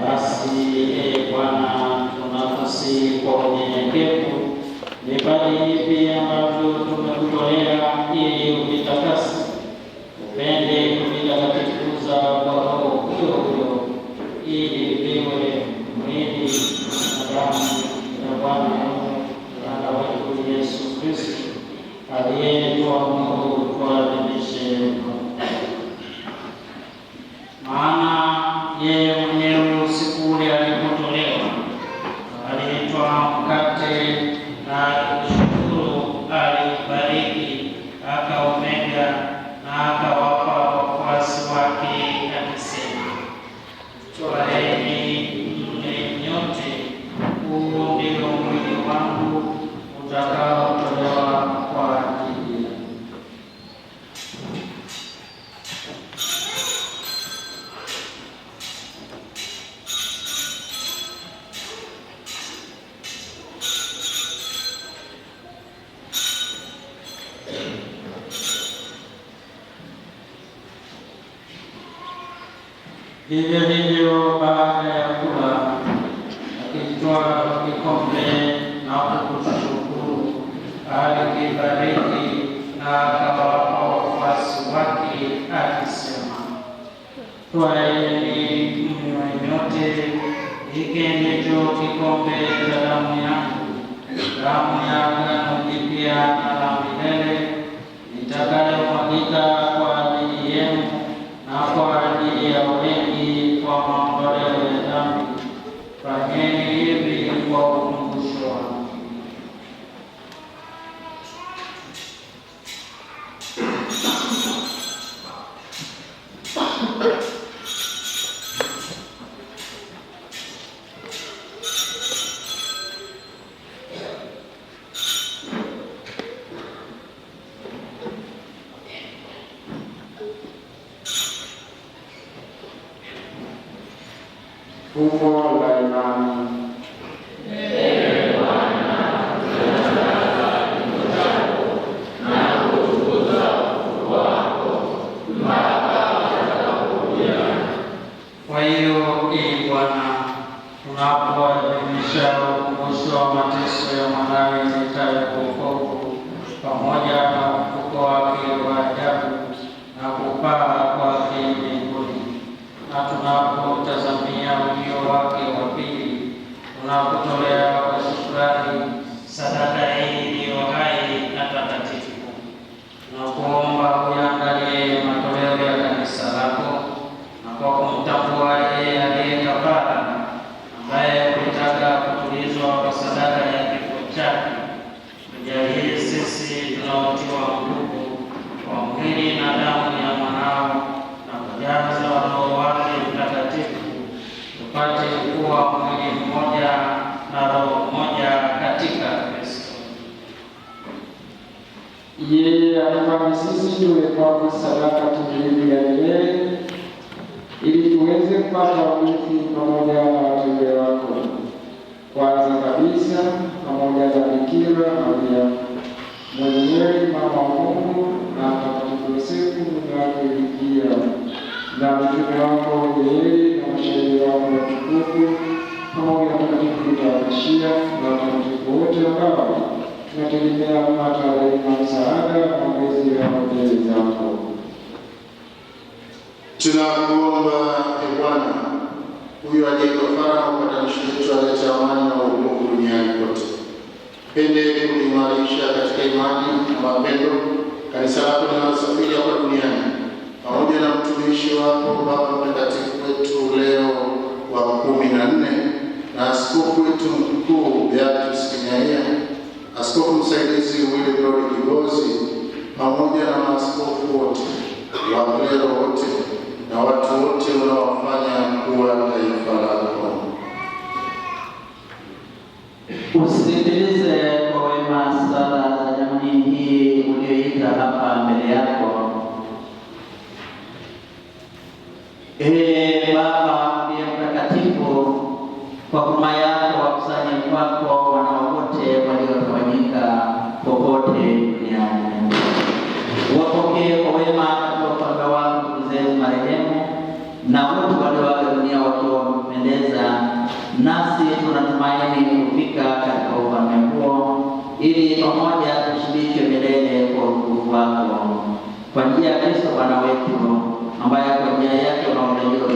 Basi Bwana, tunakusihi kwa unyenyekevu vipaji hivi ambavyo tumekutolea ili uvitakase, upende kuvitakatifuza kwa Roho huyo ili viwe mwili na damu ya Bwana wetu Yesu Kristo, aliyetuamuru tuadhimishe. Maana yeye mwenyewe usiku ule alipotolewa, alitwaa mkate na kushukuru, aliubariki, akaumega na akawapa wafuasi wake akisema, twaeni mle nyote, huu ndio mwili wangu utakaotolewa kwa ajili yenu. Vivyo hivyo baada ya kula, akitwaa kikombe na kukushukuru, alikibariki na akawapa wafuasi wake akisema, twaeni mnywe nyote, hiki ndicho kikombe cha damu yangu, damu ya agano jipya na la milele, itakayomwagika kwa ajili yenu na kwa ajili ya wengi kwa maondoleo ya dhambi. Fanyeni hivi kwa ukumbusho wangu. Fumbo la imani. Kwa hiyo Bwana, tunapoadhimisha ukumbusho wa mateso ya mwanawe aletaye wokovu pamoja na ufufuko wake wa ajabu na kupaa kwake mbinguni, na tunapotazamia ujio wake wa pili, tunakutolea kwa shukrani sadaka hii iliyo hai na takatifu. Tunakuomba uyaangalie matoleo ya kanisa lako, na kwa kumtambua yeye aliye kafara, ambaye ulitaka kutulizwa kwa sadaka ya kifo chake, tujalie sisi tunaotiwa nguvu kwa mwili na damu ya mwanao na kujaza Roho wake Mtakatifu, tupate kuwa mwili mmoja na roho moja katika Kristo. Yeye alifanya sisi tuwe kwako sadaka timilifu ya milele, ili tuweze kupata urithi pamoja na wateule wako. Kwanza kabisa pamoja na Bikira Maria mwenyewe mama wa Mungu na Mtakatifu Yosefu mume wake Bikira, na mtume wako Yoeli na mashahidi wako watukufu, pamoja na Mtakatifu Yuda na watakatifu wote ambao tunategemea kupata rehema, msaada na maombezi yao mbele zako. Tunakuomba Bwana, huyu aliye kafara na upatanisho wetu, alete amani na wokovu duniani kote. Pende kuimarisha katika imani na mapendo kanisa lako linalosafiri hapa duniani, pamoja na mtumishi wako Baba Mtakatifu wetu Leo wa 14 na askofu wetu mkuu Beatus Kinyaia, askofu msaidizi Wilbrod Kigozi, pamoja na maaskofu wote, waklero wote na watu wote wanaofanya kuwa taifa lako. Usikilize kwa wema sala za jamii hii ulioita hapa mbele yako. Baba ndiye mtakatifu, kwa huruma yako wakusanye kwako wanao wote waliotawanyika popote duniani. Wapokee kwa wema katika ufalme wako ndugu zetu marehemu na wote walioaga dunia wakiwa wamependeza nasi tunatumaini kufika katika ufalme huo, ili pamoja tushibishwe milele kwa utukufu wako, kwa njia ya Kristo Bwana wetu, ambaye kwa njia yake unaolewa